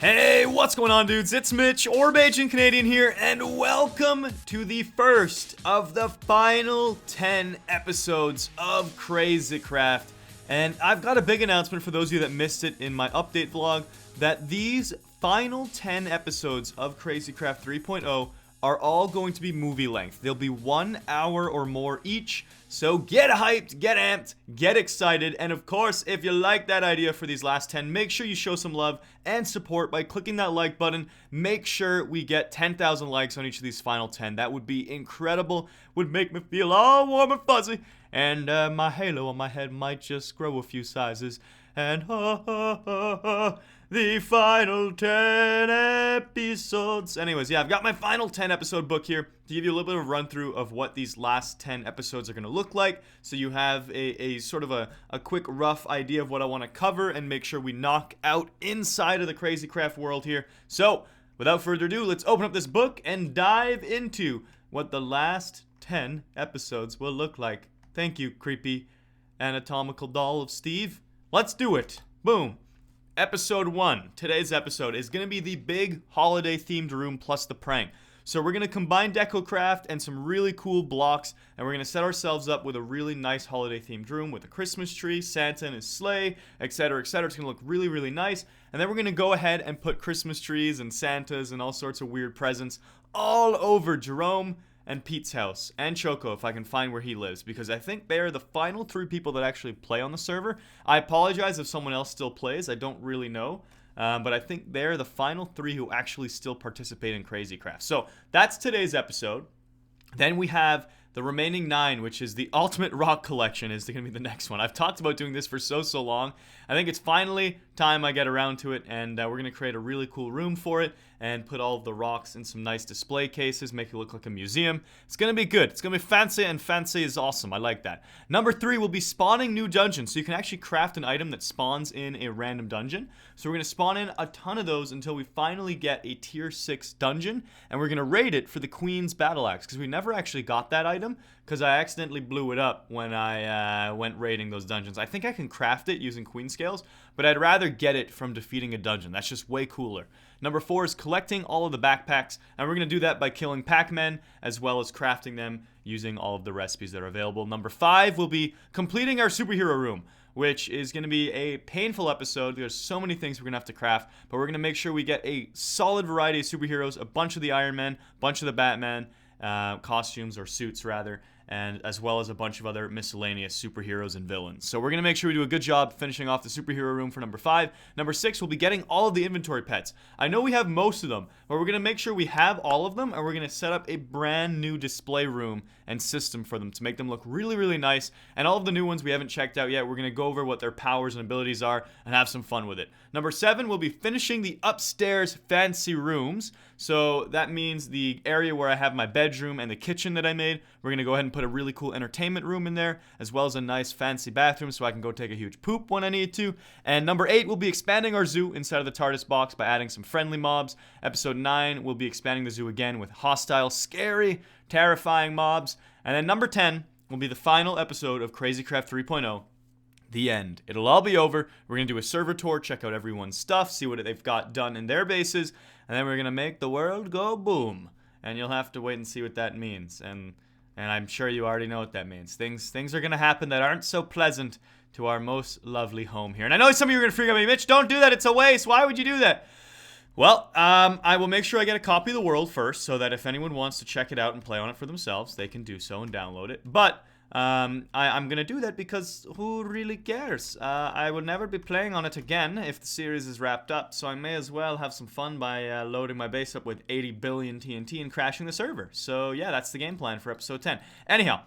Hey, what's going on, dudes? It's Mitch, Orb Agent Canadian here, and welcome to the first of the final 10 episodes of Crazy Craft. And I've got a big announcement for those of you that missed it in my update vlog, that these final 10 episodes of Crazy Craft 3.0 are all going to be movie length. They'll be 1 hour or more each, so get hyped, get amped, get excited, and of course, if you like that idea for these last 10, make sure you show some love and support by clicking that like button. Make sure we get 10,000 likes on each of these final 10. That would be incredible, would make me feel all warm and fuzzy, and my halo on my head might just grow a few sizes, and the final 10 episodes. Anyways, yeah, I've got my final 10 episode book here to give you a little bit of a run through of what these last 10 episodes are going to look like, so you have a sort of a quick rough idea of what I want to cover and make sure we knock out inside of the Crazy Craft world here. So, without further ado, let's open up this book and dive into what the last 10 episodes will look like. Thank you, creepy anatomical doll of Steve. Let's do it. Boom. Episode 1, today's episode, is going to be the big holiday-themed room plus the prank. So we're going to combine DecoCraft and some really cool blocks, and we're going to set ourselves up with a really nice holiday-themed room with a Christmas tree, Santa and his sleigh, etc., etc. It's going to look really, really nice. And then we're going to go ahead and put Christmas trees and Santas and all sorts of weird presents all over Jerome and Pete's house, and Choco if I can find where he lives, because I think they are the final 3 people that actually play on the server. I apologize if someone else still plays, I don't really know, but I think they're the final 3 who actually still participate in Crazy Craft. So that's today's episode. Then we have the remaining 9, which is the Ultimate Rock Collection, is going to be the next one. I've talked about doing this for so long. I think it's finally time I get around to it, and we're going to create a really cool room for it and put all of the rocks in some nice display cases, make it look like a museum. It's going to be good. It's going to be fancy, and fancy is awesome. I like that. Number 3 will be spawning new dungeons, so you can actually craft an item that spawns in a random dungeon. So we're going to spawn in a ton of those until we finally get a tier 6 dungeon, and we're going to raid it for the Queen's Battle Axe, because we never actually got that item, because I accidentally blew it up when I went raiding those dungeons. I think I can craft it using Queen Scales, but I'd rather get it from defeating a dungeon. That's just way cooler. Number 4 is collecting all of the backpacks, and we're going to do that by killing Pac-Men, as well as crafting them using all of the recipes that are available. Number 5 will be completing our superhero room, which is going to be a painful episode. There's so many things we're going to have to craft, but we're going to make sure we get a solid variety of superheroes, a bunch of the Iron Man, a bunch of the Batman, costumes or suits rather, and as well as a bunch of other miscellaneous superheroes and villains. So we're going to make sure we do a good job finishing off the superhero room for number 5. Number 6 will be getting all of the inventory pets. I know we have most of them, but we're going to make sure we have all of them, and we're going to set up a brand new display room and system for them to make them look really, really nice. And all of the new ones we haven't checked out yet, we're going to go over what their powers and abilities are and have some fun with it. Number 7 will be finishing the upstairs fancy rooms. So that means the area where I have my bedroom and the kitchen that I made. We're going to go ahead and put a really cool entertainment room in there, as well as a nice fancy bathroom so I can go take a huge poop when I need to. And number 8 will be expanding our zoo inside of the TARDIS box by adding some friendly mobs. Episode 9 will be expanding the zoo again with hostile, scary, terrifying mobs. And then number 10 will be the final episode of Crazy Craft 3.0. The end. It'll all be over. We're going to do a server tour, check out everyone's stuff, see what they've got done in their bases, and then we're going to make the world go boom. And you'll have to wait and see what that means. And I'm sure you already know what that means. Things are going to happen that aren't so pleasant to our most lovely home here. And I know some of you are going to freak out me, Mitch, don't do that. It's a waste. Why would you do that? Well, I will make sure I get a copy of the world first, so that if anyone wants to check it out and play on it for themselves, they can do so and download it. But I'm going to do that because who really cares? I will never be playing on it again if the series is wrapped up, so I may as well have some fun by loading my base up with 80 billion TNT and crashing the server. So yeah, that's the game plan for episode 10. Anyhow,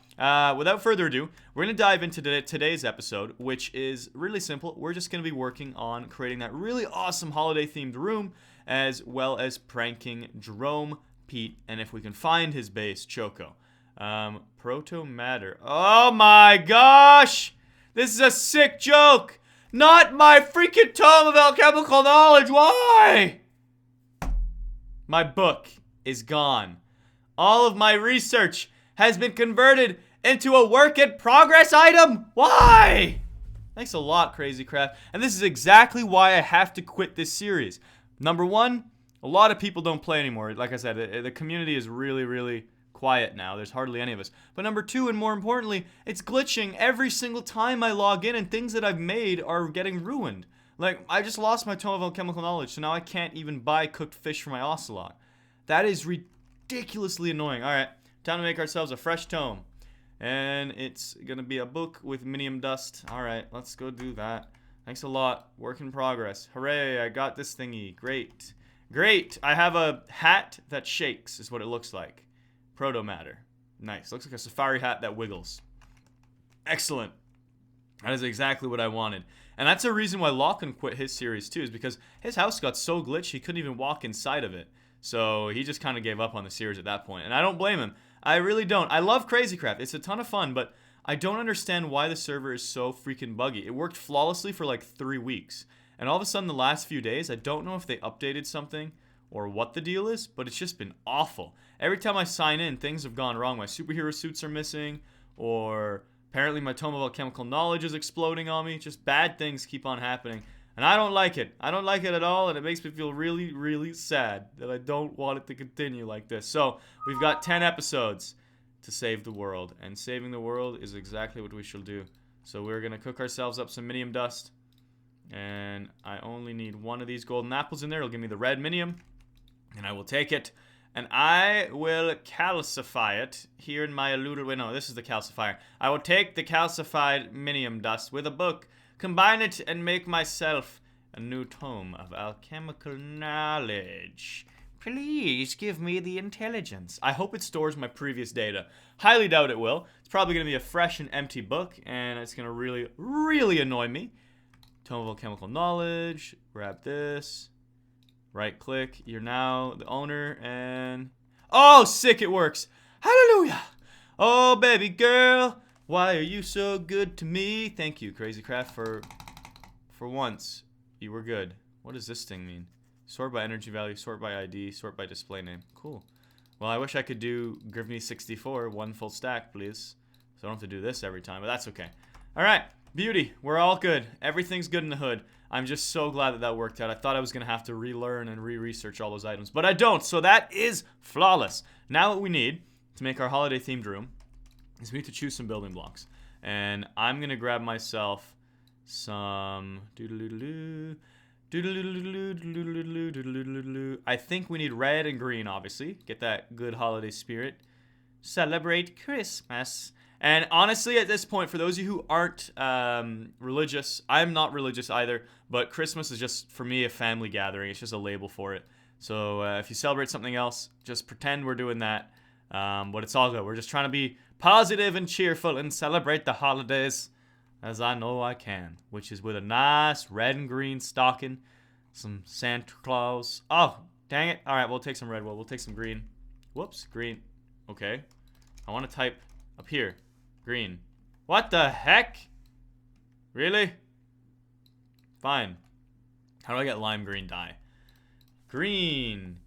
without further ado, we're going to dive into today's episode, which is really simple. We're just going to be working on creating that really awesome holiday-themed room, as well as pranking Jerome, Pete, and if we can find his base, Choco. Proto Matter. Oh my gosh! This is a sick joke! Not my freaking tome of alchemical knowledge! Why? My book is gone. All of my research has been converted into a work in progress item! Why? Thanks a lot, Crazy Craft. And this is exactly why I have to quit this series. Number one, a lot of people don't play anymore. Like I said, the community is really, really quiet now. There's hardly any of us. But number two, and more importantly, it's glitching every single time I log in, and things that I've made are getting ruined. Like, I just lost my Tome of Alchemical Knowledge, so now I can't even buy cooked fish for my ocelot. That is ridiculously annoying. Alright, time to make ourselves a fresh tome. And it's gonna be a book with minium dust. Alright, let's go do that. Thanks a lot. Work in progress. Hooray, I got this thingy. Great. Great! I have a hat that shakes, is what it looks like. Proto-matter. Nice. Looks like a safari hat that wiggles. Excellent. That is exactly what I wanted. And that's a reason why Lachlan quit his series too, is because his house got so glitched he couldn't even walk inside of it. So he just kind of gave up on the series at that point. And I don't blame him. I really don't. I love Crazy Craft. It's a ton of fun, but I don't understand why the server is so freaking buggy. It worked flawlessly for like 3 weeks. And all of a sudden the last few days, I don't know if they updated something or what the deal is, but it's just been awful. Every time I sign in, things have gone wrong. My superhero suits are missing, or apparently my Tome of Alchemical Knowledge is exploding on me. Just bad things keep on happening. And I don't like it. I don't like it at all, and it makes me feel really, really sad that I don't want it to continue like this. So, we've got 10 episodes to save the world, and saving the world is exactly what we shall do. So we're going to cook ourselves up some minium dust, and I only need one of these golden apples in there. It'll give me the red minium, and I will take it, and I will calcify it here in my eluded... Wait, no, this is the calcifier. I will take the calcified minium dust with a book, combine it, and make myself a new tome of alchemical knowledge. Please give me the intelligence. I hope it stores my previous data. Highly doubt it will. It's probably going to be a fresh and empty book, and it's going to really, really annoy me. Tome of Alchemical Knowledge. Grab this. Right click. You're now the owner, and... Oh, sick, it works. Hallelujah. Oh, baby girl, why are you so good to me? Thank you, Crazy Craft, for once. You were good. What does this thing mean? Sort by energy value, sort by ID, sort by display name. Cool. Well, I wish I could do Grivney 64, one full stack, please. So I don't have to do this every time, but that's okay. Alright, beauty. We're all good. Everything's good in the hood. I'm just so glad that that worked out. I thought I was going to have to relearn and re-research all those items, but I don't, so that is flawless. Now what we need to make our holiday-themed room is we need to choose some building blocks. And I'm going to grab myself some... I think we need red and green, obviously. Get that good holiday spirit. Celebrate Christmas. And honestly, at this point, for those of you who aren't religious, I'm not religious either, but Christmas is just, for me, a family gathering. It's just a label for it. So if you celebrate something else, just pretend we're doing that. But it's all good. We're just trying to be positive and cheerful and celebrate the holidays as I know I can, which is with a nice red and green stocking, some Santa Claus. Oh, dang it. All right, we'll take some red. We'll take some green. Whoops, green. Okay. I want to type up here. Green. What the heck? Really? Fine. How do I get lime green dye? Green.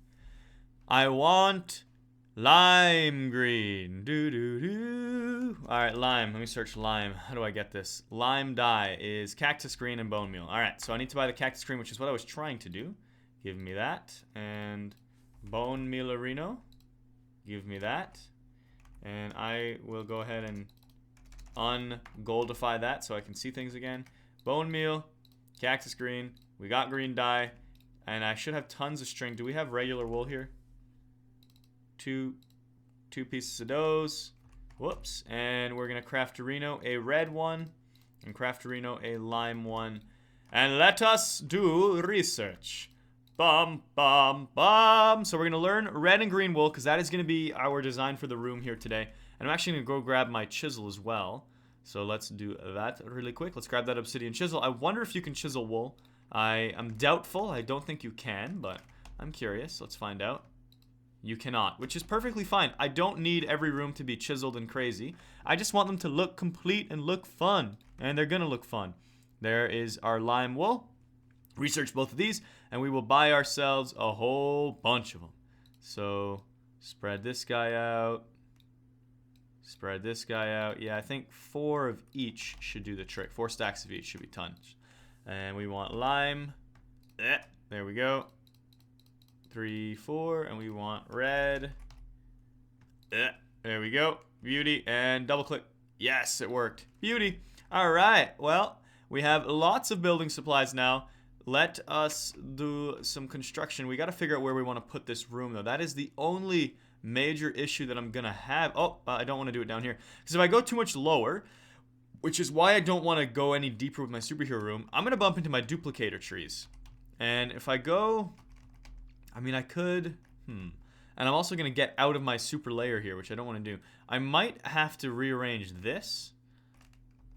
I want lime green. Do. Alright, lime. Let me search lime. How do I get this? Lime dye is cactus green and bone meal. Alright, so I need to buy the cactus green, which is what I was trying to do. Give me that. And bone mealerino. Give me that. And I will go ahead and ungoldify that so I can see things again. Bone meal, cactus green. We got green dye. And I should have tons of string. Do we have regular wool here? Two pieces of those. Whoops. And we're going to Crafterino a red one. And Crafterino a lime one. And let us do research. Bum, bum, bum. So we're going to learn red and green wool because that is going to be our design for the room here today. And I'm actually going to go grab my chisel as well. So let's do that really quick. Let's grab that obsidian chisel. I wonder if you can chisel wool. I am doubtful. I don't think you can, but I'm curious. Let's find out. You cannot, which is perfectly fine. I don't need every room to be chiseled and crazy. I just want them to look complete and look fun. And they're going to look fun. There is our lime wool. Research both of these, and we will buy ourselves a whole bunch of them. So, spread this guy out. Spread this guy out. Yeah, I think 4 of each should do the trick. 4 stacks of each should be tons. And we want lime. There we go. 3, 4, and we want red. There we go. Beauty, and double click. Yes, it worked. Beauty. All right, well, we have lots of building supplies now. Let us do some construction. We got to figure out where we want to put this room, though. That is the only major issue that I'm going to have. Oh, I don't want to do it down here. Because if I go too much lower, which is why I don't want to go any deeper with my superhero room, I'm going to bump into my duplicator trees. And if I go... I mean, I could... And I'm also going to get out of my super layer here, which I don't want to do. I might have to rearrange this.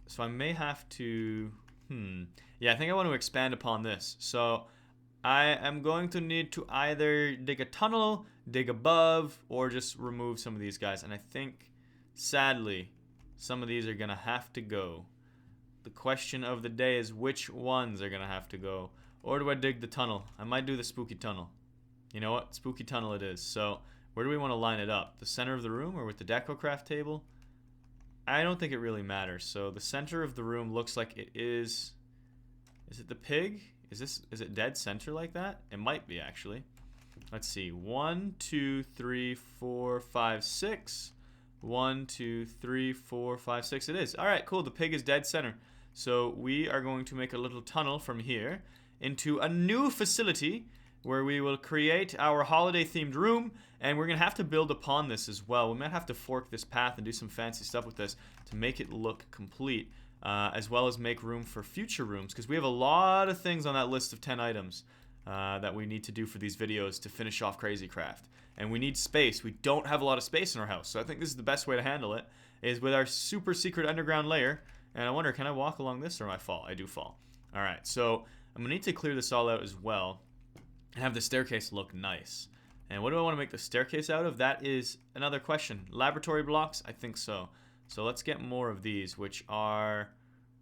So I may have to... Yeah, I think I want to expand upon this. So I am going to need to either dig a tunnel, dig above, or just remove some of these guys. And I think, sadly, some of these are going to have to go. The question of the day is which ones are going to have to go. Or do I dig the tunnel? I might do the spooky tunnel. You know what? Spooky tunnel it is. So where do we want to line it up? The center of the room or with the DecoCraft table? I don't think it really matters. So the center of the room looks like it is... Is it the pig? Is it dead center like that? It might be, actually. Let's see. 1, 2, 3, 4, 5, 6. 1, 2, 3, 4, 5, 6. It is. All right, cool. The pig is dead center. So we are going to make a little tunnel from here into a new facility where we will create our holiday-themed room, and we're going to have to build upon this as well. We might have to fork this path and do some fancy stuff with this to make it look complete, as well as make room for future rooms, because we have a lot of things on that list of 10 items that we need to do for these videos to finish off Crazy Craft. And we need space. We don't have a lot of space in our house, so I think this is the best way to handle it, is with our super secret underground layer. And I wonder, can I walk along this or am I fall? I do fall. Alright, so I'm going to need to clear this all out as well and have the staircase look nice. And what do I want to make the staircase out of? That is another question. Laboratory blocks? I think so. So let's get more of these, which are...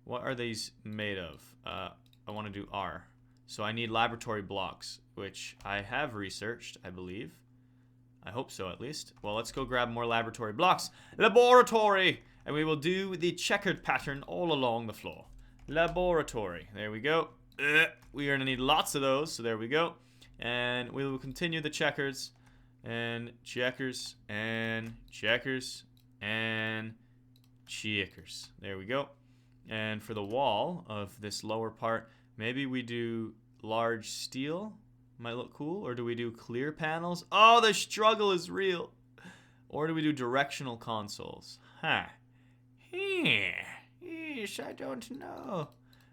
What are these made of? I want to do R. So I need laboratory blocks, which I have researched, I believe. I hope so, at least. Well, let's go grab more laboratory blocks. Laboratory! And we will do the checkered pattern all along the floor. Laboratory. There we go. We are going to need lots of those, so there we go. And we will continue the checkers. And checkers. And checkers. And checkers. There we go. And for the wall of this lower part, maybe we do large steel. Might look cool. Or do we do clear panels? Oh, the struggle is real. Or do we do directional consoles? Huh. Yeesh, I don't know.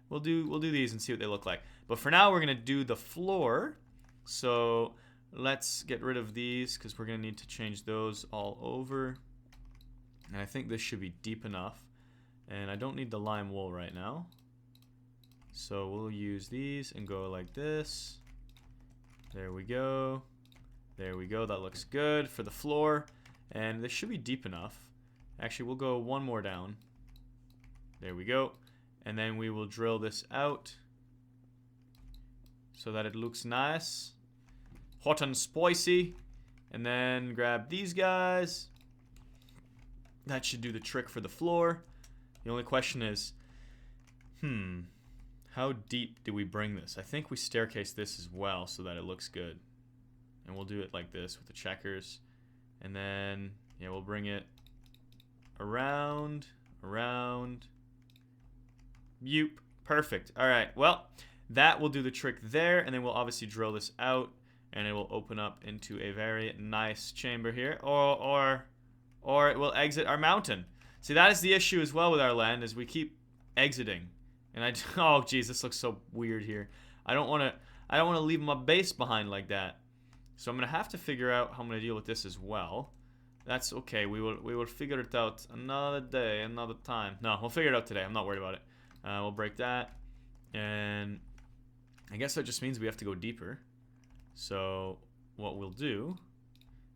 We'll do these and see what they look like. But for now, we're gonna do the floor. So let's get rid of these because we're gonna need to change those all over. And I think this should be deep enough. And I don't need the lime wool right now. So we'll use these and go like this. There we go. There we go. That looks good for the floor. And this should be deep enough. Actually, we'll go one more down. There we go. And then we will drill this out so that it looks nice. Hot and spicy. And then grab these guys. That should do the trick for the floor. The only question is, how deep do we bring this? I think we staircase this as well so that it looks good. And we'll do it like this with the checkers. And then, yeah, we'll bring it around. Yoop. Perfect. All right. Well, that will do the trick there. And then we'll obviously drill this out. And it will open up into a very nice chamber here. Or it will exit our mountain. See, that is the issue as well with our land, is we keep exiting. And oh geez, this looks so weird here. I don't want to leave my base behind like that. So I'm gonna have to figure out how I'm gonna deal with this as well. That's okay. We will figure it out another day, another time. No, we'll figure it out today. I'm not worried about it. We'll break that, and I guess that just means we have to go deeper. So what we'll do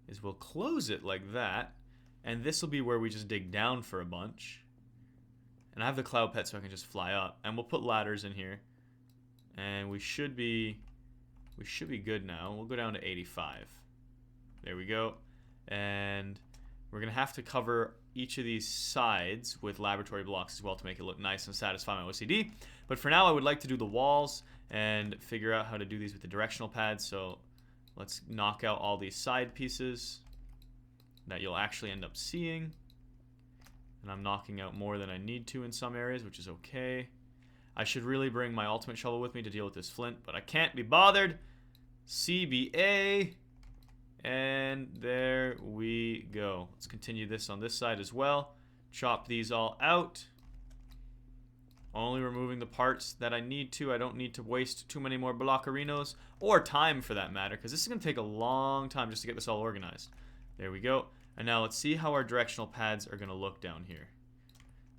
is we'll close it like that, and this will be where we just dig down for a bunch. And I have the cloud pet so I can just fly up, and we'll put ladders in here, and we should be good now. We'll go down to 85. There we go. And we're gonna have to cover each of these sides with laboratory blocks as well to make it look nice and satisfy my OCD. But for now, I would like to do the walls and figure out how to do these with the directional pads. So Let's knock out all these side pieces that you'll actually end up seeing. And I'm knocking out more than I need to in some areas, which is okay. I should really bring my ultimate shovel with me to deal with this flint, but I can't be bothered. CBA. And there we go. Let's continue this on this side as well. Chop these all out. Only removing the parts that I need to. I don't need to waste too many more blockerinos, or time for that matter, because this is going to take a long time just to get this all organized. There we go. And now let's see how our directional pads are going to look down here.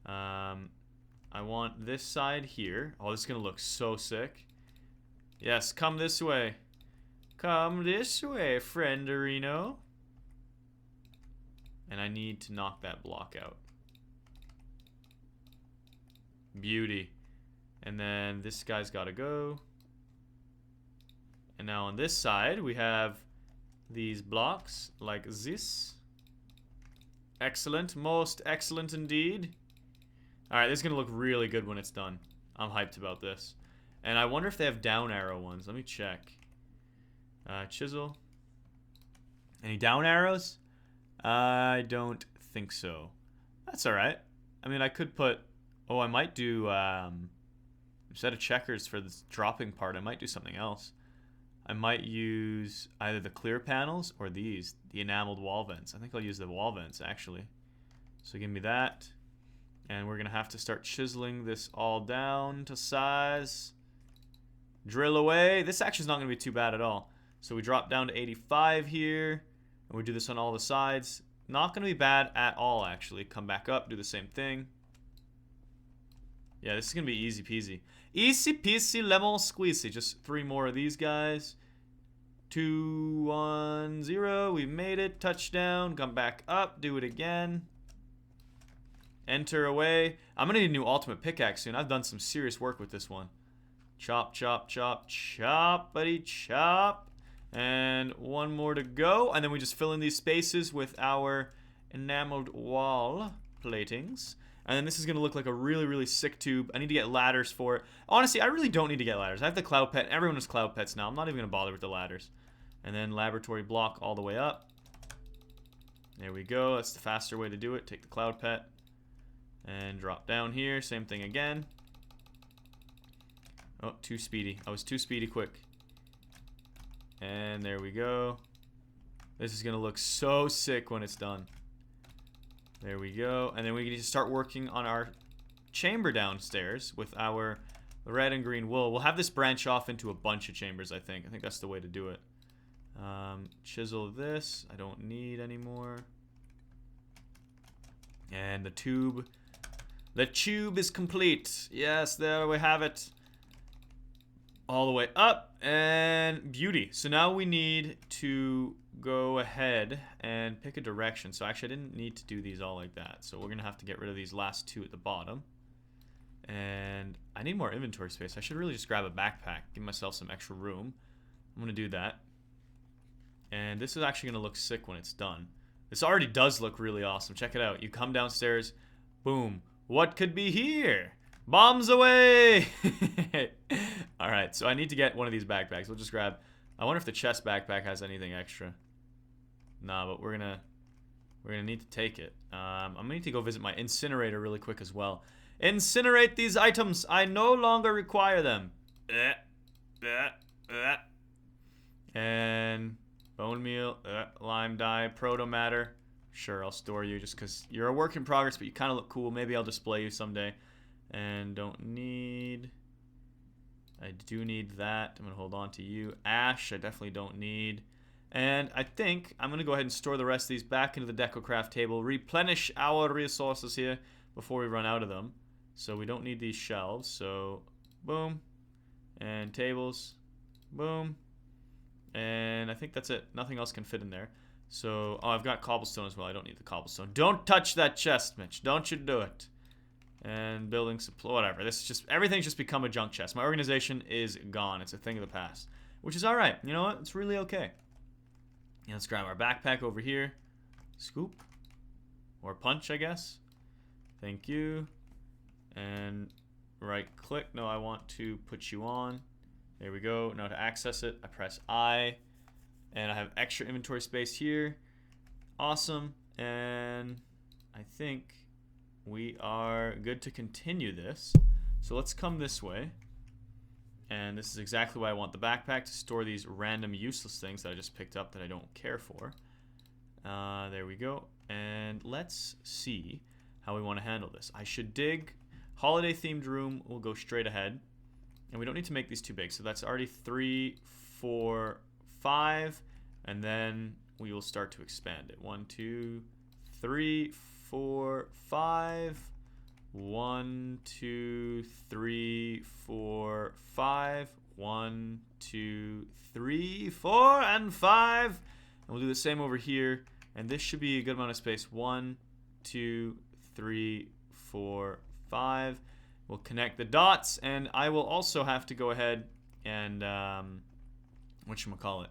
I want this side here. Oh, this is going to look so sick. Yes, come this way. Come this way, frienderino. And I need to knock that block out. Beauty. And then this guy's got to go. And now on this side, we have these blocks like this. Excellent. Most excellent indeed. Alright, this is going to look really good when it's done. I'm hyped about this. And I wonder if they have down arrow ones. Let me check. Chisel. Any down arrows? I don't think so. That's alright. I mean, I could put... Oh, I might do... instead of checkers for this dropping part, I might do something else. I might use either the clear panels or these, the enameled wall vents. I think I'll use the wall vents, actually. So give me that. And we're going to have to start chiseling this all down to size. Drill away. This actually is not going to be too bad at all. So we drop down to 85 here. And we do this on all the sides. Not going to be bad at all, actually. Come back up, do the same thing. Yeah, this is going to be easy peasy. Easy peasy lemon squeezy. Just 3 more of these guys. 2, 1, 0. We made it. Touchdown. Come back up. Do it again. Enter away. I'm going to need a new ultimate pickaxe soon. I've done some serious work with this one. Chop, chop, chop, choppity chop. And 1 more to go. And then we just fill in these spaces with our enameled wall platings. And then this is going to look like a really, really sick tube. I need to get ladders for it. Honestly, I really don't need to get ladders. I have the cloud pet. Everyone has cloud pets now. I'm not even going to bother with the ladders. And then laboratory block all the way up. There we go. That's the faster way to do it. Take the cloud pet. And drop down here. Same thing again. Oh, too speedy. I was too speedy quick. And there we go. This is going to look so sick when it's done. There we go. And then we need to start working on our chamber downstairs with our red and green wool. We'll have this branch off into a bunch of chambers, I think. I think that's the way to do it. Chisel this. I don't need anymore. And the tube. The tube is complete. Yes, there we have it. All the way up. And beauty. So now we need to go ahead and pick a direction. So actually I didn't need to do these all like that. So we're going to have to get rid of these last 2 at the bottom. And I need more inventory space. I should really just grab a backpack. Give myself some extra room. I'm going to do that. And this is actually going to look sick when it's done. This already does look really awesome. Check it out. You come downstairs. Boom. What could be here? Bombs away! Alright, so I need to get one of these backpacks. We'll just grab... I wonder if the chest backpack has anything extra. Nah, but we're gonna need to take it. I'm gonna need to go visit my incinerator really quick as well. Incinerate these items! I no longer require them. And bone meal, lime dye, proto matter. Sure, I'll store you just because you're a work in progress, but you kind of look cool. Maybe I'll display you someday. And don't need... I do need that. I'm going to hold on to you. Ash, I definitely don't need. And I think I'm going to go ahead and store the rest of these back into the DecoCraft table. Replenish our resources here before we run out of them. So we don't need these shelves. So, boom. And tables. Boom. And I think that's it. Nothing else can fit in there. So, oh, I've got cobblestone as well. I don't need the cobblestone. Don't touch that chest, Mitch. Don't you do it. And building supply, whatever. This is just, everything's just become a junk chest. My organization is gone. It's a thing of the past. Which is alright. You know what? It's really okay. Yeah, let's grab our backpack over here. Scoop. Or punch, I guess. Thank you. And right click. No, I want to put you on. There we go. Now to access it, I press I. And I have extra inventory space here. Awesome. And I think we are good to continue this. So let's come this way. And this is exactly why I want the backpack, to store these random useless things that I just picked up that I don't care for. There we go. And let's see how we want to handle this. I should dig. Holiday themed room will go straight ahead. And we don't need to make these too big. So that's already 3, 4, 5. And then we will start to expand it. 1, 2, 3, 4, 5. 1, 2, 3, 4, 5. 1, 2, 3, 4, and 5. And we'll do the same over here. And this should be a good amount of space. 1, 2, 3, 4, 5. We'll connect the dots, and I will also have to go ahead and whatchamacallit,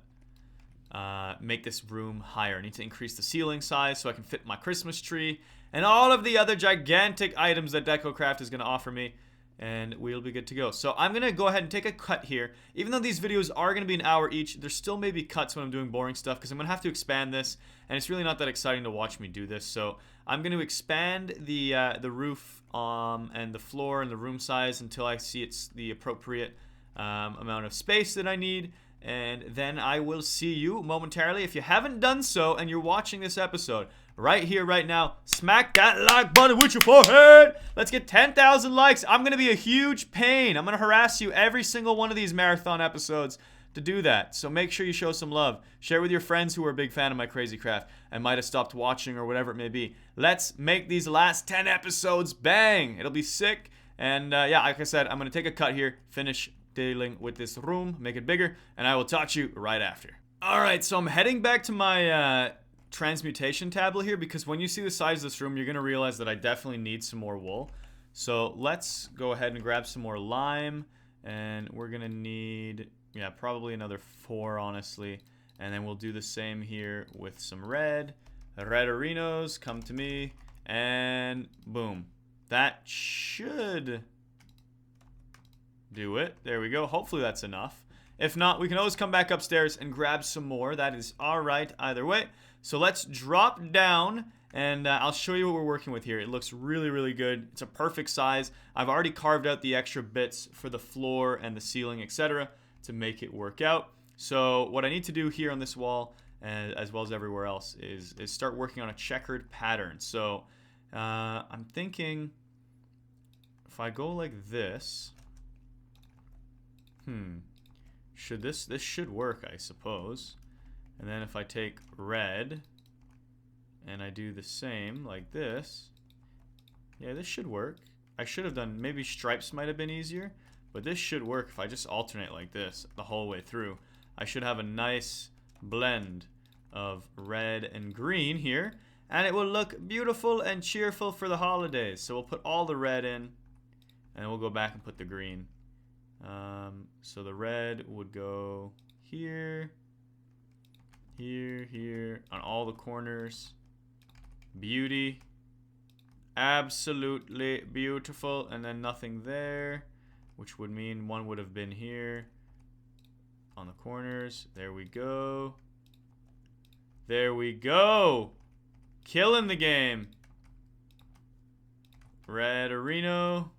make this room higher. I need to increase the ceiling size so I can fit my Christmas tree and all of the other gigantic items that DecoCraft is going to offer me, and we'll be good to go. So I'm going to go ahead and take a cut here. Even though these videos are going to be an hour each, there still may be cuts when I'm doing boring stuff because I'm going to have to expand this, and it's really not that exciting to watch me do this. So I'm going to expand the roof and the floor and the room size until I see it's the appropriate amount of space that I need. And then I will see you momentarily. If you haven't done so and you're watching this episode right here, right now, smack that like button with your forehead. Let's get 10,000 likes. I'm going to be a huge pain. I'm going to harass you every single one of these marathon episodes to do that. So make sure you show some love. Share with your friends who are a big fan of my crazy craft and might have stopped watching or whatever it may be. Let's make these last 10 episodes bang. It'll be sick. And yeah, like I said, I'm going to take a cut here, finish dealing with this room, make it bigger, and I will talk to you right after. Alright, so I'm heading back to my transmutation tablet here, because when you see the size of this room, you're going to realize that I definitely need some more wool. So let's go ahead and grab some more lime, and we're going to need, yeah, probably another 4, honestly. And then we'll do the same here with some red. Red-arinos, come to me, and boom. That should do it. There we go. Hopefully that's enough. If not, we can always come back upstairs and grab some more. That is alright either way. So let's drop down, and I'll show you what we're working with here. It looks really, really good. It's a perfect size. I've already carved out the extra bits for the floor and the ceiling, etc., to make it work out. So what I need to do here on this wall, as well as everywhere else, is start working on a checkered pattern. So I'm thinking if I go like this, this should work, I suppose. And then if I take red and I do the same like this, yeah, this should work. I should have done, maybe stripes might have been easier, but this should work if I just alternate like this the whole way through. I should have a nice blend of red and green here, and it will look beautiful and cheerful for the holidays. So we'll put all the red in, and we'll go back and put the green. So the red would go here, here, here, on all the corners. Beauty. Absolutely beautiful. And then nothing there, which would mean one would have been here on the corners. There we go. There we go. Killing the game. Red-arino.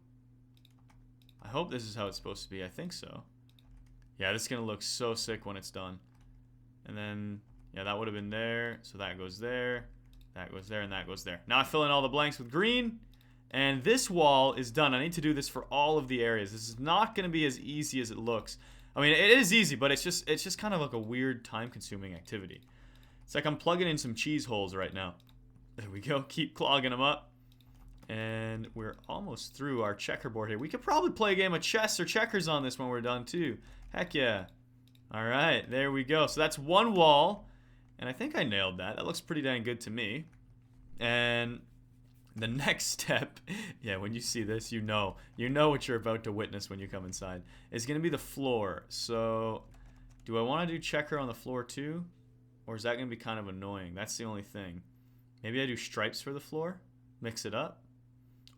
I hope this is how it's supposed to be. I think so. Yeah, this is going to look so sick when it's done. And then, yeah, that would have been there. So that goes there. That goes there, and that goes there. Now I fill in all the blanks with green. And this wall is done. I need to do this for all of the areas. This is not going to be as easy as it looks. I mean, it is easy, but it's just kind of like a weird time-consuming activity. It's like I'm plugging in some cheese holes right now. There we go. Keep clogging them up. And we're almost through our checkerboard here. We could probably play a game of chess or checkers on this when we're done too. Heck yeah. Alright, there we go. So that's one wall. And I think I nailed that. That looks pretty dang good to me. And the next step, yeah, when you see this, you know what you're about to witness when you come inside. It's going to be the floor. So do I want to do checker on the floor too? Or is that going to be kind of annoying? That's the only thing. Maybe I do stripes for the floor? Mix it up?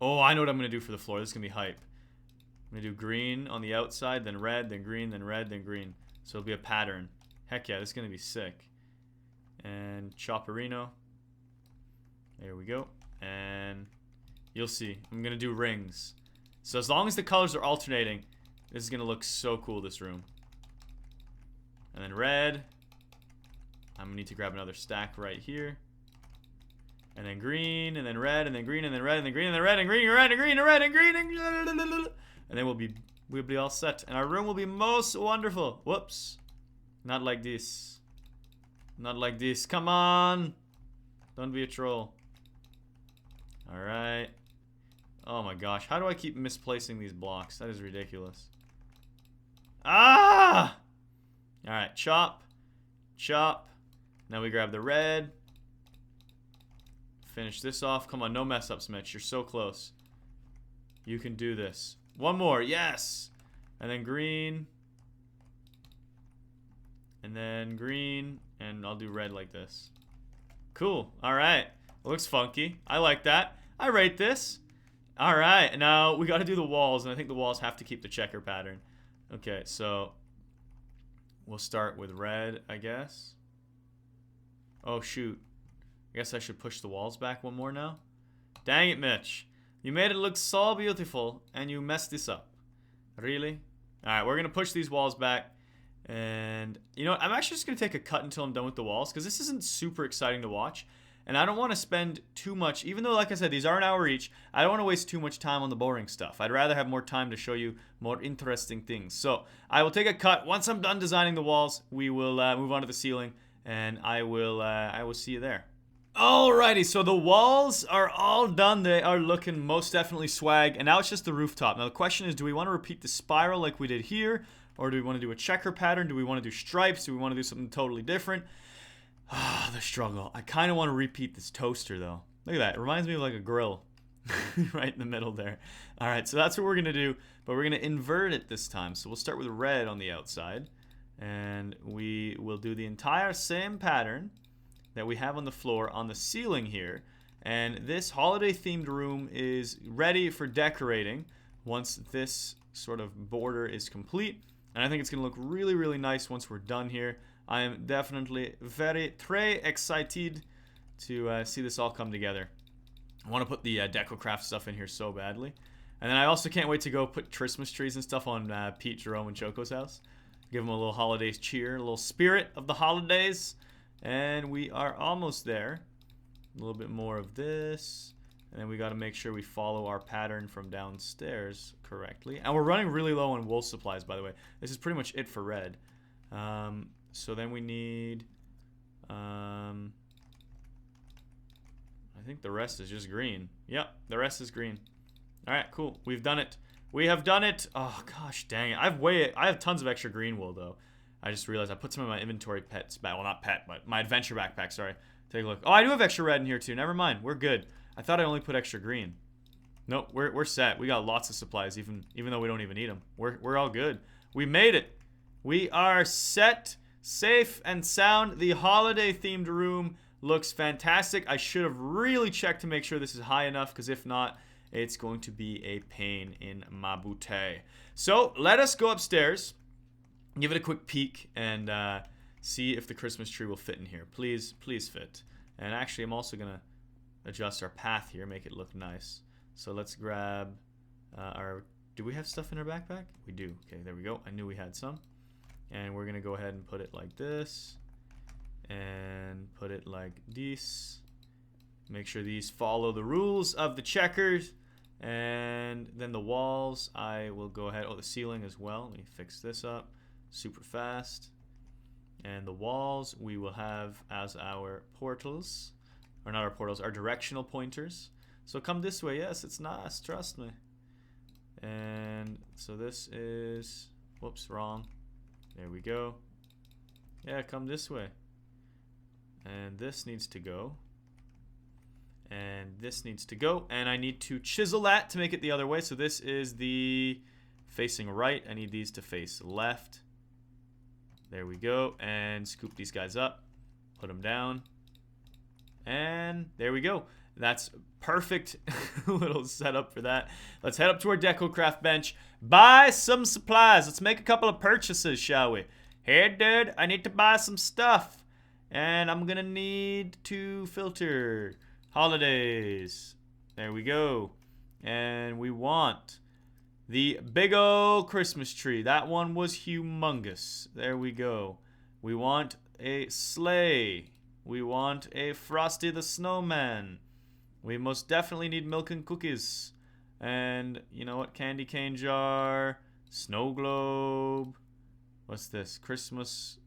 Oh, I know what I'm going to do for the floor. This is going to be hype. I'm going to do green on the outside, then red, then green, then red, then green. So it'll be a pattern. Heck yeah, this is going to be sick. And Chopperino. There we go. And you'll see. I'm going to do rings. So as long as the colors are alternating, this is going to look so cool, this room. And then red. I'm going to need to grab another stack right here. And then green, and then red, and then green, and then red, and then green, and then red, and green, and red, and green, and red, and green, and then we'll be all set. And our room will be most wonderful. Whoops. Not like this. Not like this. Come on. Don't be a troll. Alright. Oh my gosh. How do I keep misplacing these blocks? That is ridiculous. Ah! Alright. Chop. Chop. Now we grab the red. Finish this off. Come on. No mess ups, Mitch. You're so close. You can do this. One more. Yes. And then green. And then green. And I'll do red like this. Cool. Alright. Looks funky. I like that. I rate this. Alright. Now we got to do the walls. And I think the walls have to keep the checker pattern. Okay. So we'll start with red, I guess. Oh, shoot. I guess I should push the walls back one more now. Dang it, Mitch. You made it look so beautiful, and you messed this up. Really? Alright, we're going to push these walls back. And, you know what? I'm actually just going to take a cut until I'm done with the walls, because this isn't super exciting to watch. And I don't want to spend too much, even though, like I said, these are an hour each, I don't want to waste too much time on the boring stuff. I'd rather have more time to show you more interesting things. So, I will take a cut. Once I'm done designing the walls, we will move on to the ceiling, and I will see you there. Alrighty, so the walls are all done. They are looking most definitely swag, and now it's just the rooftop. Now the question is, do we want to repeat the spiral like we did here, or do we want to do a checker pattern? Do we want to do stripes? Do we want to do something totally different? Ah, the struggle. I kind of want to repeat this toaster, though. Look at that. It reminds me of like a grill right in the middle there. Alright, so that's what we're going to do, but we're going to invert it this time. So we'll start with red on the outside, and we will do the entire same pattern that we have on the floor on the ceiling here. And this holiday themed room is ready for decorating once this sort of border is complete. And I think it's going to look really, really nice once we're done here. I am definitely très excited to see this all come together. I want to put the DecoCraft stuff in here so badly. And then I also can't wait to go put Christmas trees and stuff on Pete, Jerome, and Choco's house. Give them a little holiday cheer, a little spirit of the holidays. And we are almost there. A little bit more of this. And then we got to make sure we follow our pattern from downstairs correctly. And we're running really low on wool supplies, by the way. This is pretty much it for red. So then we need... I think the rest is just green. Yep, the rest is green. Alright, cool. We've done it. We have done it. Oh, gosh dang it. I have tons of extra green wool, though. I just realized I put some in my inventory pets. Well, not pet, but my adventure backpack, sorry. Take a look. Oh, I do have extra red in here, too. Never mind. We're good. I thought I only put extra green. Nope, we're set. We got lots of supplies, even though we don't even need them. We're all good. We made it. We are set, safe, and sound. The holiday-themed room looks fantastic. I should have really checked to make sure this is high enough, because if not, it's going to be a pain in my booty. So, let us go upstairs. Give it a quick peek and see if the Christmas tree will fit in here. Please, please fit. And actually, I'm also going to adjust our path here, make it look nice. So let's grab our... Do we have stuff in our backpack? We do. Okay, there we go. I knew we had some. And we're going to go ahead and put it like this. And put it like this. Make sure these follow the rules of the checkers. And then the walls, I will go ahead... Oh, the ceiling as well. Let me fix this up. Super fast. And the walls we will have as our portals, or not our portals, our directional pointers. So come this way. Yes, it's nice, trust me. And so this is, whoops, wrong. There we go. Yeah, come this way. And this needs to go. And this needs to go. And I need to chisel that to make it the other way. So this is the facing right. I need these to face left. There we go. And scoop these guys up. Put them down. And there we go. That's perfect little setup for that. Let's head up to our DecoCraft bench. Buy some supplies. Let's make a couple of purchases, shall we? Hey, dude, I need to buy some stuff. And I'm gonna need to filter holidays. There we go. And we want the big old Christmas tree. That one was humongous. There we go. We want a sleigh. We want a Frosty the Snowman. We most definitely need milk and cookies. And you know what? Candy cane jar. Snow globe. What's this? Christmas.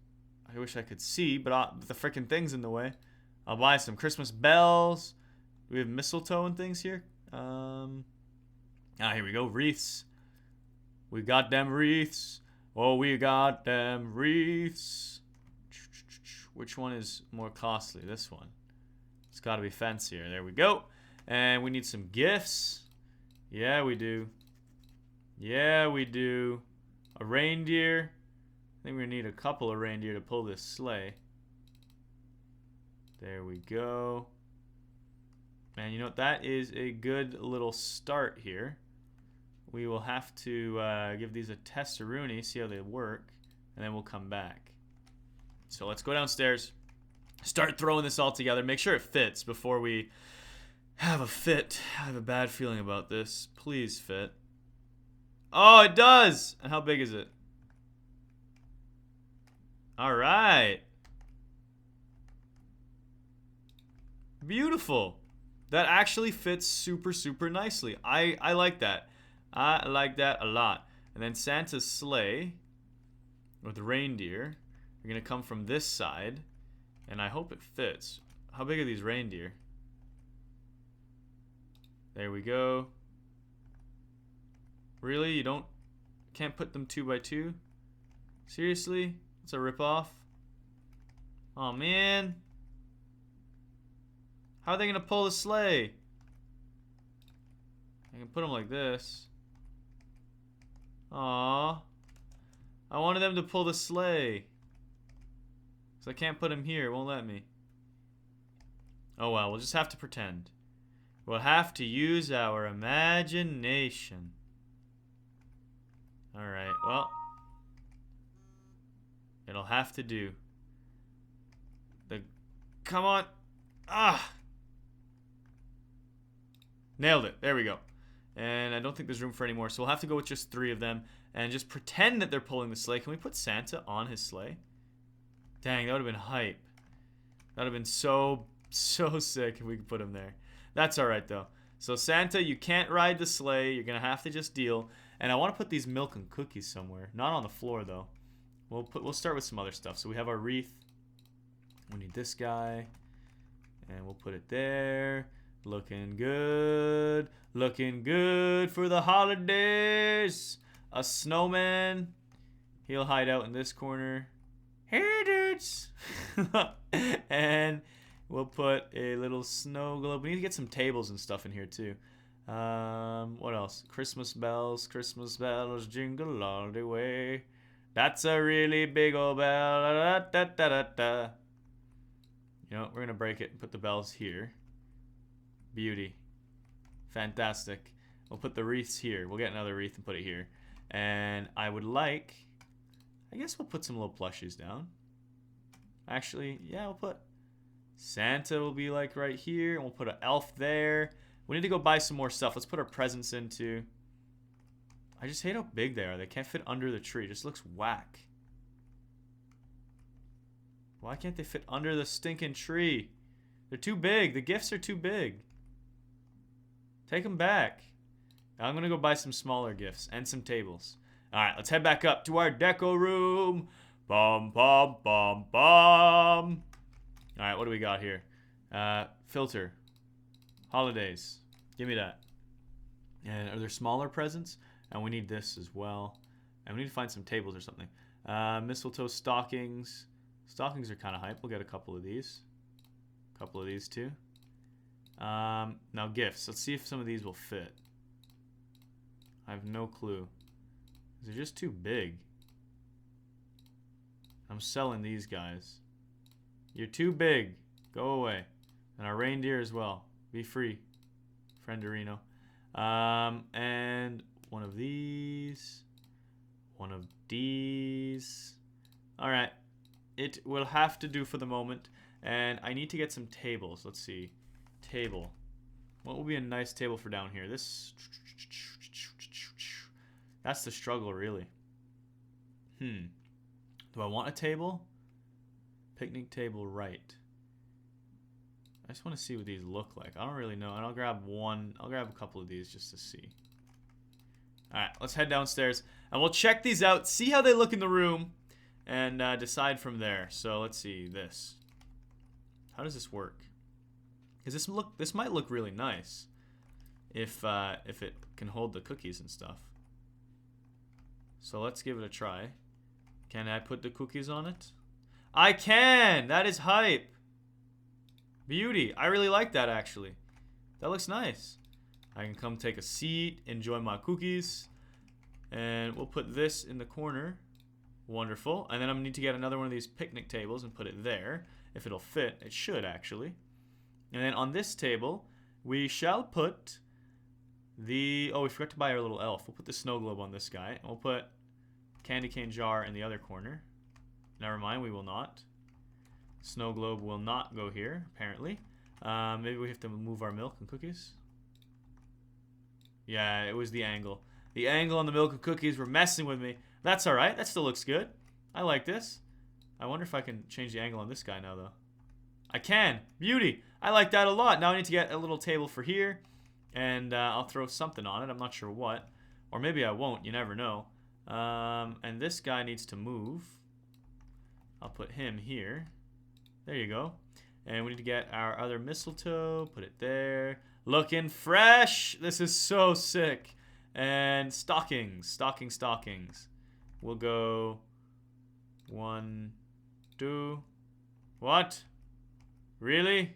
I wish I could see, but the freaking thing's in the way. I'll buy some Christmas bells. We have mistletoe and things here. Here we go. Wreaths. We got them wreaths. Oh, we got them wreaths. Which one is more costly? This one. It's got to be fancier. There we go. And we need some gifts. Yeah, we do. Yeah, we do. A reindeer. I think we need a couple of reindeer to pull this sleigh. There we go. Man, you know what? That is a good little start here. We will have to give these a testaroonie, see how they work, and then we'll come back. So let's go downstairs, start throwing this all together, make sure it fits before we have a fit. I have a bad feeling about this. Please fit. Oh, it does! And how big is it? All right. Beautiful. That actually fits super, super nicely. I like that. I like that a lot. And then Santa's sleigh with the reindeer are going to come from this side. And I hope it fits. How big are these reindeer? There we go. Really? You can't put them 2 by 2? Seriously? It's a ripoff? Oh man. How are they gonna pull the sleigh? I can put them like this. Aww. I wanted them to pull the sleigh. So I can't put them here, it won't let me. Oh well, we'll just have to pretend. We'll have to use our imagination. Alright, well. It'll have to do. Come on. Ah! Nailed it. There we go. And I don't think there's room for any more, so we'll have to go with just 3 of them and just pretend that they're pulling the sleigh. Can we put Santa on his sleigh? Dang, that would have been hype. That would have been so sick if we could put him there. That's alright, though. So, Santa, you can't ride the sleigh. You're going to have to just deal. And I want to put these milk and cookies somewhere. Not on the floor, though. We'll start with some other stuff. So, we have our wreath. We need this guy. And we'll put it there. Looking good. Looking good for the holidays. A snowman. He'll hide out in this corner. Hey, dudes. And we'll put a little snow globe. We need to get some tables and stuff in here, too. What else? Christmas bells. Christmas bells jingle all the way. That's a really big old bell. Da, da, da, da, da. You know, we're going to break it and put the bells here. Beauty. Fantastic. We'll put the wreaths here. We'll get another wreath and put it here. And I would like... I guess we'll put some little plushies down. Actually, yeah, we'll put... Santa will be like right here. And we'll put an elf there. We need to go buy some more stuff. Let's put our presents into... I just hate how big they are. They can't fit under the tree. It just looks whack. Why can't they fit under the stinking tree? They're too big. The gifts are too big. Take them back. I'm going to go buy some smaller gifts and some tables. Alright, let's head back up to our deco room. Bum, bum, bum, bum. Alright, what do we got here? Filter. Holidays. Give me that. And are there smaller presents? And we need this as well. And we need to find some tables or something. Mistletoe stockings. Stockings are kind of hype. We'll get a couple of these. A couple of these too. Now gifts. Let's see if some of these will fit. I have no clue. They're just too big. I'm selling these guys. You're too big. Go away. And our reindeer as well. Be free. Frienderino. And one of these. One of these. Alright. It will have to do for the moment. And I need to get some tables. Let's see. Table. What will be a nice table for down here? This... That's the struggle, really. Do I want a table? Picnic table, right. I just want to see what these look like. I don't really know. And I'll grab one. I'll grab a couple of these just to see. Alright, let's head downstairs. And we'll check these out, see how they look in the room, and decide from there. So let's see this. How does this work? Because this might look really nice if it can hold the cookies and stuff. So let's give it a try. Can I put the cookies on it? I can! That is hype. Beauty. I really like that, actually. That looks nice. I can come take a seat, enjoy my cookies. And we'll put this in the corner. Wonderful. And then I'm going to need to get another one of these picnic tables and put it there. If it'll fit. It should, actually. And then on this table, we shall put the... Oh, we forgot to buy our little elf. We'll put the snow globe on this guy. And we'll put candy cane jar in the other corner. Never mind, we will not. Snow globe will not go here, apparently. Maybe we have to move our milk and cookies. Yeah, it was the angle. The angle on the milk and cookies were messing with me. That's alright. That still looks good. I like this. I wonder if I can change the angle on this guy now, though. I can. Beauty. I like that a lot. Now I need to get a little table for here. And I'll throw something on it. I'm not sure what. Or maybe I won't. You never know. And this guy needs to move. I'll put him here. There you go. And we need to get our other mistletoe. Put it there. Looking fresh. This is so sick. And stockings. Stockings. We'll go 1, 2. What? Really?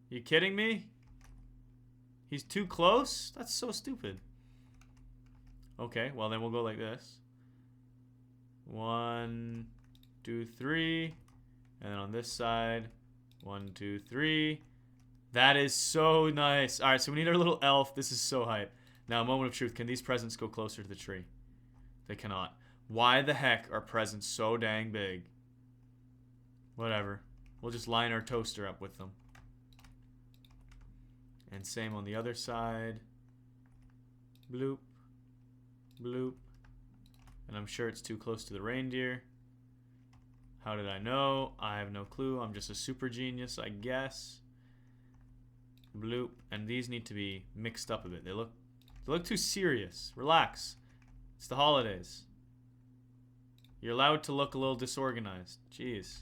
You kidding me? He's too close? That's so stupid. Okay, well then we'll go like this. 1, 2, 3. And then on this side, 1, 2, 3. That is so nice. Alright, so we need our little elf. This is so hype. Now, a moment of truth. Can these presents go closer to the tree? They cannot. Why the heck are presents so dang big? Whatever. We'll just line our toaster up with them. And same on the other side. Bloop. Bloop. And I'm sure it's too close to the reindeer. How did I know? I have no clue. I'm just a super genius, I guess. Bloop. And these need to be mixed up a bit. They look too serious. Relax. It's the holidays. You're allowed to look a little disorganized. Jeez.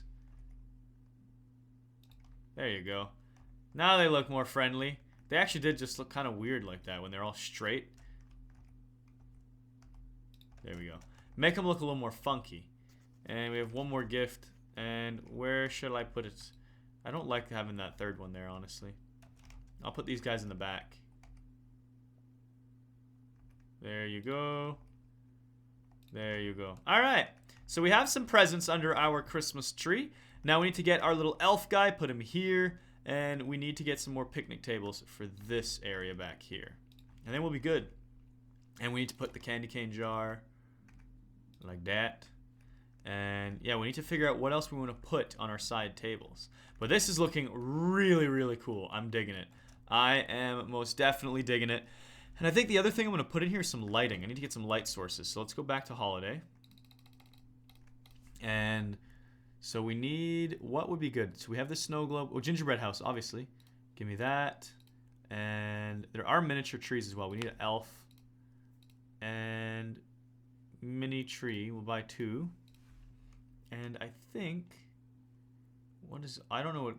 There you go. Now they look more friendly. They actually did just look kind of weird like that when they're all straight. There we go. Make them look a little more funky. And we have one more gift. And where should I put it? I don't like having that third one there, honestly. I'll put these guys in the back. There you go. There you go. Alright. So we have some presents under our Christmas tree. Now we need to get our little elf guy, put him here. And we need to get some more picnic tables for this area back here. And then we'll be good. And we need to put the candy cane jar like that. And yeah, we need to figure out what else we want to put on our side tables. But this is looking really, really cool. I'm digging it. I am most definitely digging it. And I think the other thing I'm going to put in here is some lighting. I need to get some light sources. So let's go back to holiday. And so we need, what would be good? So we have the snow globe. Oh, gingerbread house, obviously. Give me that. And there are miniature trees as well. We need an elf. And mini tree. We'll buy 2. And I think, what is, I don't know what,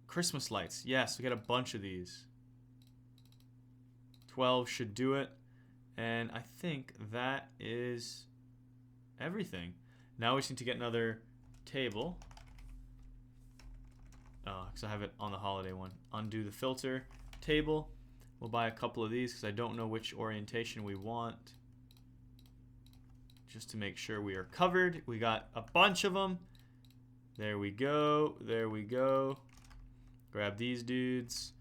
Christmas lights. Yes, we got a bunch of these. 12 should do it. And I think that is everything. Now we just need to get another table. Oh, because I have it on the holiday one. Undo the filter. Table. We'll buy a couple of these because I don't know which orientation we want. Just to make sure we are covered. We got a bunch of them. There we go. There we go. Grab these dudes.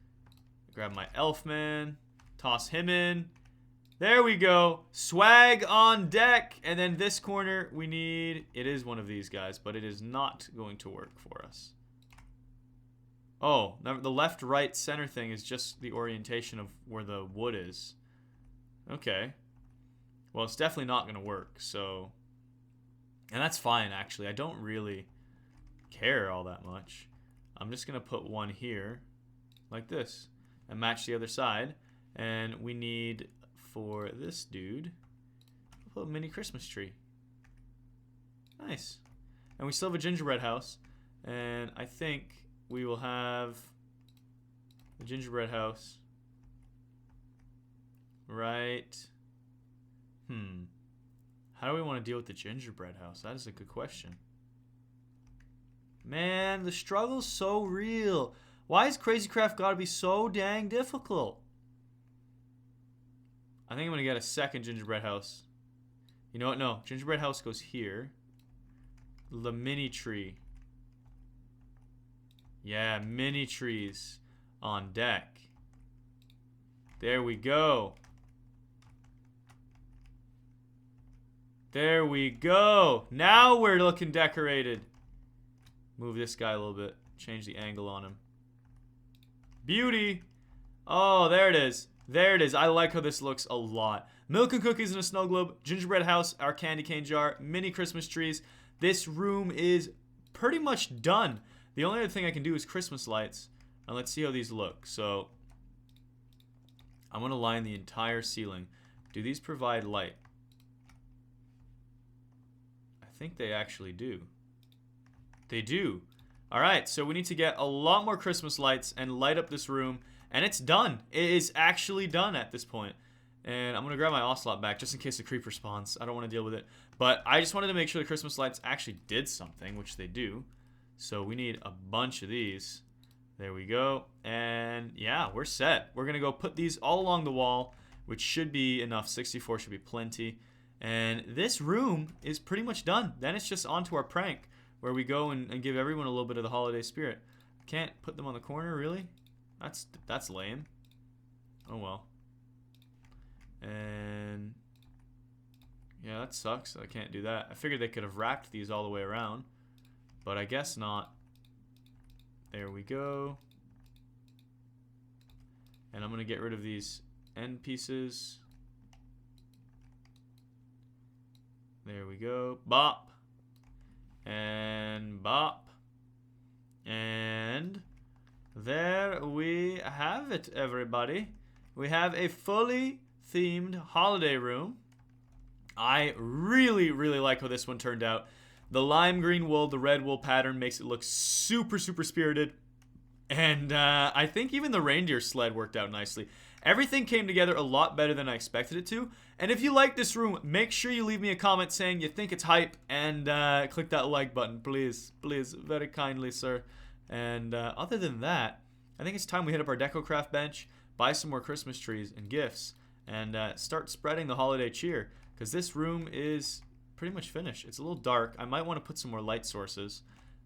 Grab my elf man. Toss him in. There we go. Swag on deck. And then this corner, we need... It is one of these guys, but it is not going to work for us. Oh, the left, right, center thing is just the orientation of where the wood is. Okay. Well, it's definitely not going to work, so... And that's fine, actually. I don't really care all that much. I'm just going to put one here, like this, and match the other side. And we need... For this dude, a little mini Christmas tree. Nice. And we still have a gingerbread house. And I think we will have the gingerbread house right. How do we want to deal with the gingerbread house? That is a good question. Man, the struggle's so real. Why has Crazy Craft got to be so dang difficult? I think I'm going to get a second gingerbread house. You know what? No. Gingerbread house goes here. The mini tree. Yeah, mini trees on deck. There we go. There we go. Now we're looking decorated. Move this guy a little bit. Change the angle on him. Beauty. Oh, there it is. There it is. I like how this looks a lot. Milk and cookies in a snow globe, gingerbread house, our candy cane jar, mini Christmas trees. This room is pretty much done. The only other thing I can do is Christmas lights. And let's see how these look. So, I'm going to line the entire ceiling. Do these provide light? I think they actually do. They do. Alright, so we need to get a lot more Christmas lights and light up this room. And it's done. It is actually done at this point. And I'm going to grab my Ocelot back just in case the creeper spawns. I don't want to deal with it. But I just wanted to make sure the Christmas lights actually did something, which they do. So we need a bunch of these. There we go. And yeah, we're set. We're going to go put these all along the wall, which should be enough. 64 should be plenty. And this room is pretty much done. Then it's just on to our prank, where we go and give everyone a little bit of the holiday spirit. Can't put them on the corner, really? That's lame. Oh well. And yeah, that sucks. I can't do that. I figured they could have wrapped these all the way around, but I guess not. There we go. And I'm gonna get rid of these end pieces. There we go. Bop. And bop. And there we have it, everybody. We have a fully themed holiday room. I really, really like how this one turned out. The lime green wool, the red wool pattern makes it look super, super spirited. And I think even the reindeer sled worked out nicely. Everything came together a lot better than I expected it to. And if you like this room, make sure you leave me a comment saying you think it's hype. And click that like button, please. Please, very kindly, sir. And other than that, I think it's time we hit up our DecoCraft bench, buy some more Christmas trees and gifts, and start spreading the holiday cheer. Because this room is pretty much finished. It's a little dark. I might want to put some more light sources.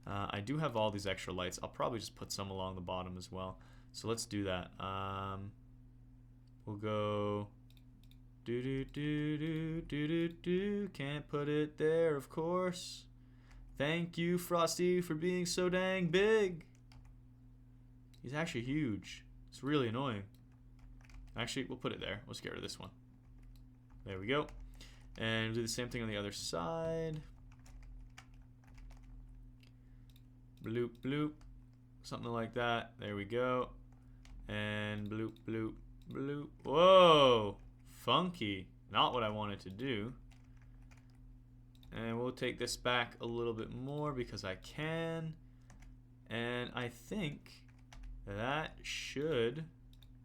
I do have all these extra lights. I'll probably just put some along the bottom as well. So let's do that. We'll go... do. Can't put it there, of course. Thank you, Frosty, for being so dang big. He's actually huge. It's really annoying. Actually, we'll put it there. Let's get rid of this one. There we go. And we'll do the same thing on the other side. Bloop, bloop. Something like that. There we go. And bloop, bloop, bloop. Whoa! Funky. Not what I wanted to do. And we'll take this back a little bit more because I can. And I think that should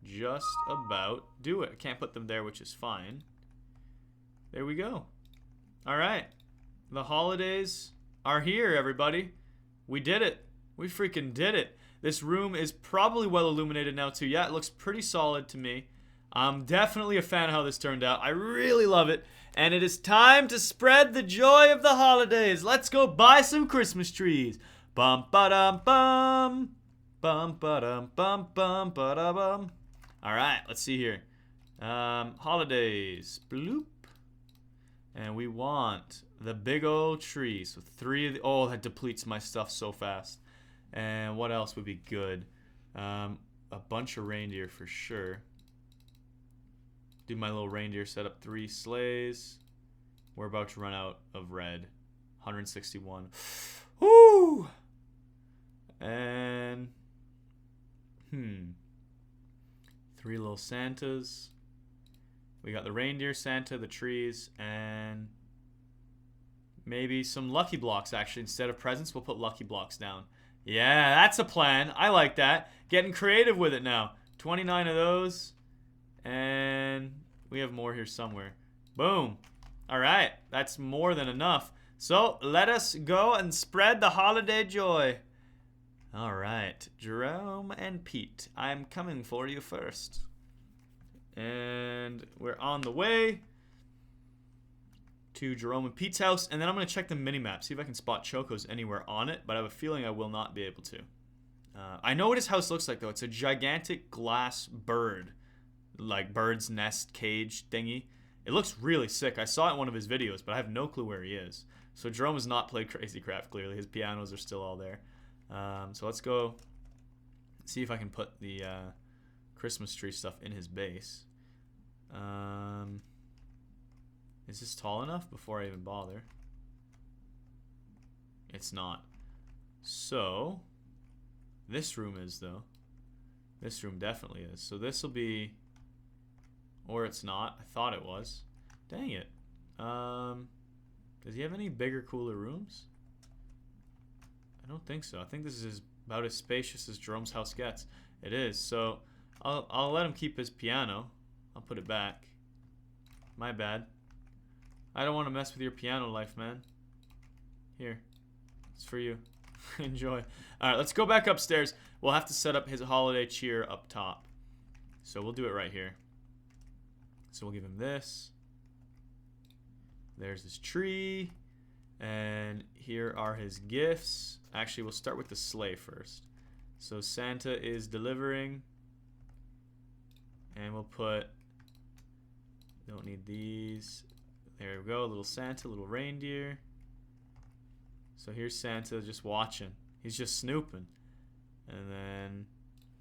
just about do it. I can't put them there, which is fine. There we go. Alright. The holidays are here, everybody. We did it. We freaking did it. This room is probably well illuminated now, too. Yeah, it looks pretty solid to me. I'm definitely a fan of how this turned out. I really love it. And it is time to spread the joy of the holidays. Let's go buy some Christmas trees. Bum ba dum bum. Bum ba dum bum bum ba da bum. All right, let's see here. Holidays. Bloop. And we want the big old tree. So 3 of the... Oh, that depletes my stuff so fast. And what else would be good? A bunch of reindeer for sure. Do my little reindeer, set up 3 sleighs. We're about to run out of red. 161. Woo! And... 3 little Santas. We got the reindeer, Santa, the trees, and maybe some lucky blocks, actually. Instead of presents, we'll put lucky blocks down. Yeah, that's a plan. I like that. Getting creative with it now. 29 of those. And we have more here somewhere. Boom. All right. That's more than enough. So let us go and spread the holiday joy. All right. Jerome and Pete, I'm coming for you first. And we're on the way to Jerome and Pete's house. And then I'm going to check the mini-map, see if I can spot Chocos anywhere on it. But I have a feeling I will not be able to. I know what his house looks like, though. It's a gigantic glass bird. Like bird's nest cage thingy. It looks really sick. I saw it in one of his videos, but I have no clue where he is. So Jerome has not played Crazy Craft, clearly. His pianos are still all there. So let's go see if I can put the Christmas tree stuff in his base. Is this tall enough before I even bother? It's not. So this room is, though. This room definitely is. So this will be, or it's not. I thought it was. Dang it. Does he have any bigger, cooler rooms? I don't think so. I think this is about as spacious as Jerome's house gets. It is. So I'll let him keep his piano. I'll put it back. My bad. I don't want to mess with your piano life, man. Here. It's for you. Enjoy. Alright, let's go back upstairs. We'll have to set up his holiday cheer up top. So we'll do it right here. So we'll give him this. There's his tree. And here are his gifts. Actually, we'll start with the sleigh first. So Santa is delivering. And we'll put... Don't need these. There we go. Little Santa, little reindeer. So here's Santa just watching. He's just snooping. And then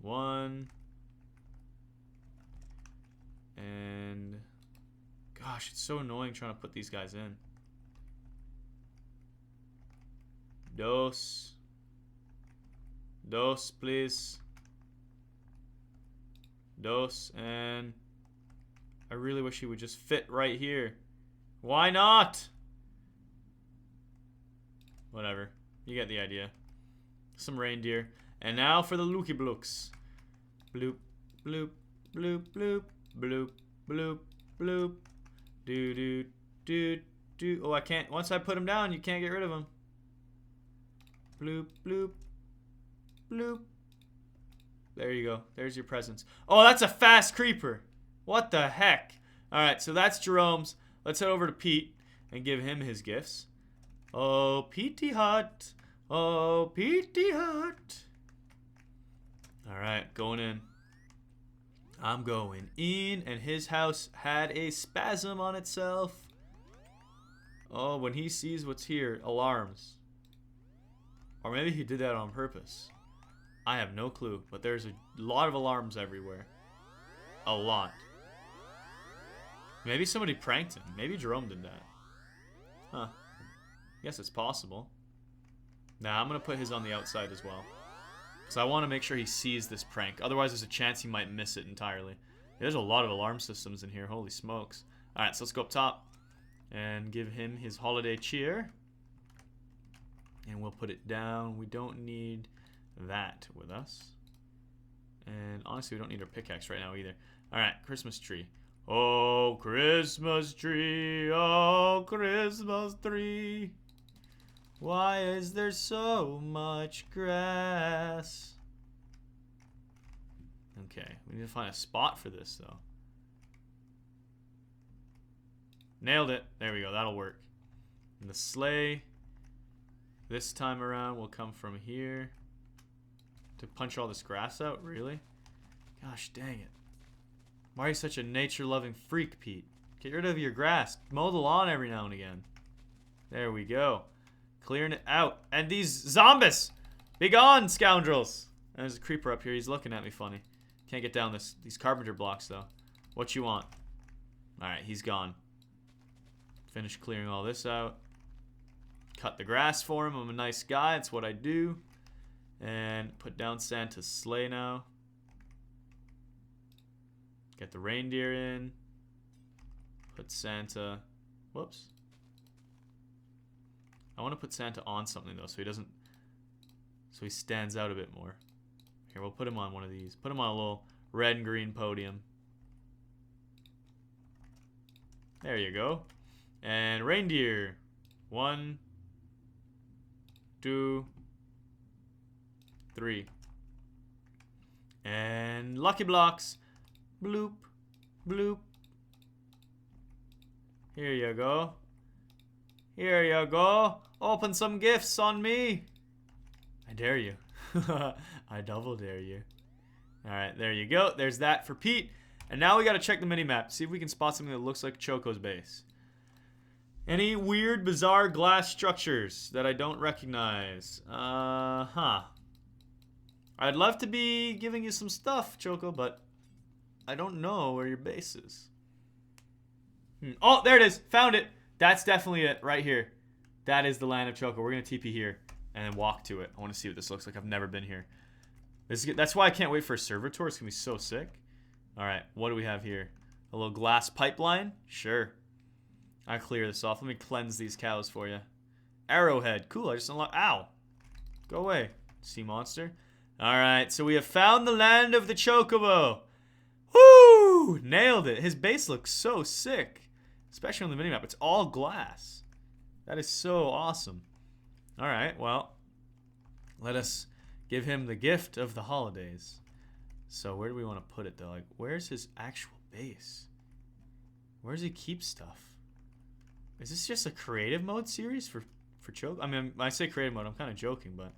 1. And gosh, it's so annoying trying to put these guys in. Dos. Dos, please. Dos. And I really wish he would just fit right here. Why not? Whatever. You get the idea. Some reindeer. And now for the Looky Blooks. Bloop, bloop, bloop, bloop, bloop, bloop, bloop. Do, do, do, do. Oh, I can't. Once I put him down, you can't get rid of him. Bloop, bloop, bloop. There you go. There's your presents. Oh, that's a fast creeper. What the heck? Alright, so that's Jerome's. Let's head over to Pete and give him his gifts. Oh, Petey Hut. Oh, Petey Hut. Alright, going in. I'm going in, and his house had a spasm on itself. Oh, when he sees what's here, alarms. Or maybe he did that on purpose. I have no clue, but there's a lot of alarms everywhere. A lot. Maybe somebody pranked him. Maybe Jerome did that. Huh. Guess it's possible. Nah, I'm going to put his on the outside as well. Because I want to make sure he sees this prank. Otherwise, there's a chance he might miss it entirely. There's a lot of alarm systems in here. Holy smokes. Alright, so let's go up top. And give him his holiday cheer. And we'll put it down. We don't need that with us. And honestly, we don't need our pickaxe right now either. Alright, Christmas tree. Oh, Christmas tree. Oh, Christmas tree. Why is there so much grass? Okay, we need to find a spot for this, though. Nailed it. There we go. That'll work. And the sleigh, this time around, will come from here. To punch all this grass out? Really? Gosh dang it. Why are you such a nature-loving freak, Pete? Get rid of your grass. Mow the lawn every now and again. There we go. Clearing it out. And these zombies! Be gone, scoundrels! And there's a creeper up here. He's looking at me funny. Can't get down these carpenter blocks, though. What you want? Alright, he's gone. Finish clearing all this out. Cut the grass for him. I'm a nice guy. That's what I do. And put down Santa's sleigh now. Get the reindeer in. Put Santa. Whoops. I want to put Santa on something though, so he stands out a bit more. Here, we'll put him on one of these. Put him on a little red and green podium. There you go. And reindeer. 1, 2, 3. And lucky blocks. Bloop, bloop. Here you go. Here you go. Open some gifts on me. I dare you. I double dare you. Alright, there you go. There's that for Pete. And now we gotta check the mini-map. See if we can spot something that looks like Choco's base. Any weird, bizarre glass structures that I don't recognize? I'd love to be giving you some stuff, Choco, but I don't know where your base is. Oh, there it is. Found it. That's definitely it right here. That is the land of Choco. We're going to TP here and then walk to it. I want to see what this looks like. I've never been here. That's why I can't wait for a server tour. It's going to be so sick. All right, what do we have here? A little glass pipeline? Sure. I'll clear this off. Let me cleanse these cows for you. Arrowhead. Cool, I just unlocked... Ow. Go away, sea monster. All right, so we have found the land of the Chocobo. Woo! Nailed it. His base looks so sick. Especially on the minimap. It's all glass. That is so awesome. Alright, well. Let us give him the gift of the holidays. So where do we want to put it though? Like, where's his actual base? Where does he keep stuff? Is this just a creative mode series for Choco? I mean, when I say creative mode, I'm kind of joking, but...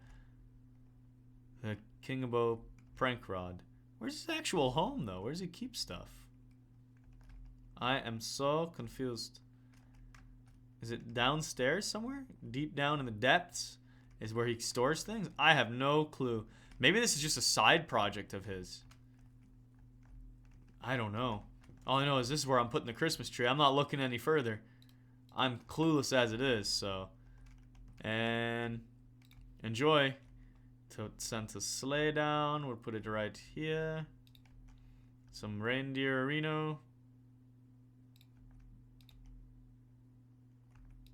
The Kingabo prank rod. Where's his actual home, though? Where does he keep stuff? I am so confused. Is it downstairs somewhere? Deep down in the depths is where he stores things? I have no clue. Maybe this is just a side project of his. I don't know. All I know is this is where I'm putting the Christmas tree. I'm not looking any further. I'm clueless as it is, so... And... Enjoy. So Santa's sleigh down. We'll put it right here. Some reindeer Reno.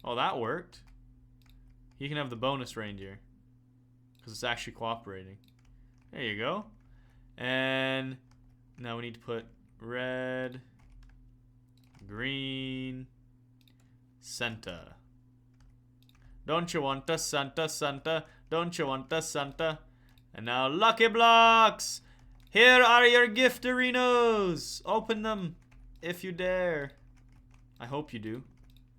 Oh, that worked. He can have the bonus reindeer. Because it's actually cooperating. There you go. And now we need to put red, green, Santa. Don't you want a Santa, Santa? Don't you want a Santa? And now lucky blocks! Here are your gifterinos! Open them if you dare. I hope you do.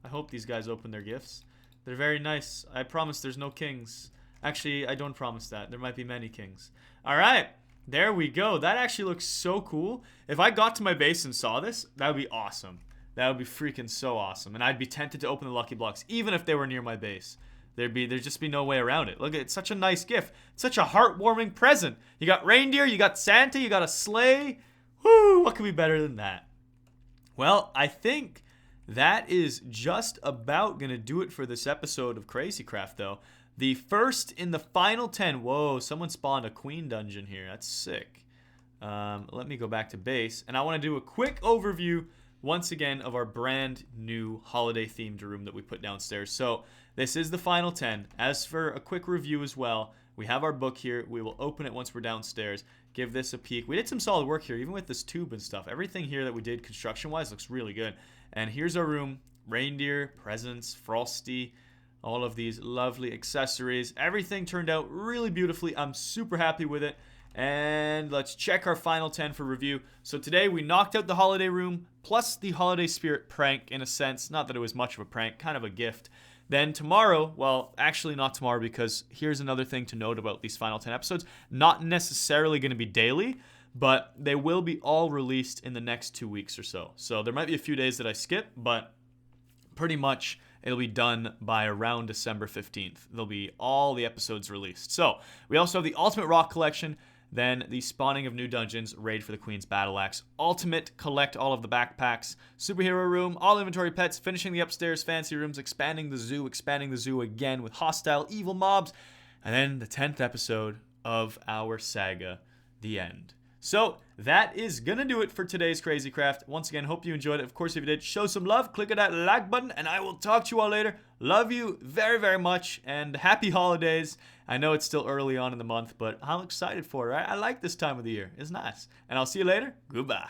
I hope these guys open their gifts. They're very nice. I promise there's no kings. Actually, I don't promise that. There might be many kings. Alright, there we go. That actually looks so cool. If I got to my base and saw this, that would be awesome. That would be freaking so awesome. And I'd be tempted to open the lucky blocks, even if they were near my base. There'd just be no way around it. Look, it's such a nice gift. It's such a heartwarming present. You got reindeer, you got Santa, you got a sleigh. Woo, what could be better than that? Well, I think that is just about gonna do it for this episode of Crazy Craft, though. The first in the final 10. Whoa, someone spawned a queen dungeon here. That's sick. Let me go back to base. And I want to do a quick overview, once again, of our brand new holiday themed room that we put downstairs. So this is the final 10. As for a quick review as well, we have our book here. We will open it once we're downstairs. Give this a peek. We did some solid work here, even with this tube and stuff. Everything here that we did construction-wise looks really good. And here's our room. Reindeer, presents, Frosty, all of these lovely accessories. Everything turned out really beautifully. I'm super happy with it. And let's check our final 10 for review. So today we knocked out the holiday room, plus the holiday spirit prank in a sense. Not that it was much of a prank, kind of a gift. Then tomorrow, well, actually not tomorrow, because here's another thing to note about these final 10 episodes. Not necessarily going to be daily, but they will be all released in the next 2 weeks or so. So there might be a few days that I skip, but pretty much it'll be done by around December 15th. There'll be all the episodes released. So we also have the Ultimate Rock Collection, then the Spawning of New Dungeons, Raid for the Queen's Battle Axe, Ultimate, collect all of the backpacks, Superhero Room, all inventory pets, finishing the upstairs fancy rooms, expanding the zoo again with hostile evil mobs, and then the 10th episode of our saga, The End. So that is gonna do it for today's Crazy Craft. Once again, hope you enjoyed it. Of course, if you did, show some love, click on that like button, and I will talk to you all later. Love you very, very much, and happy holidays. I know it's still early on in the month, but I'm excited for it. I like this time of the year. It's nice. And I'll see you later. Goodbye.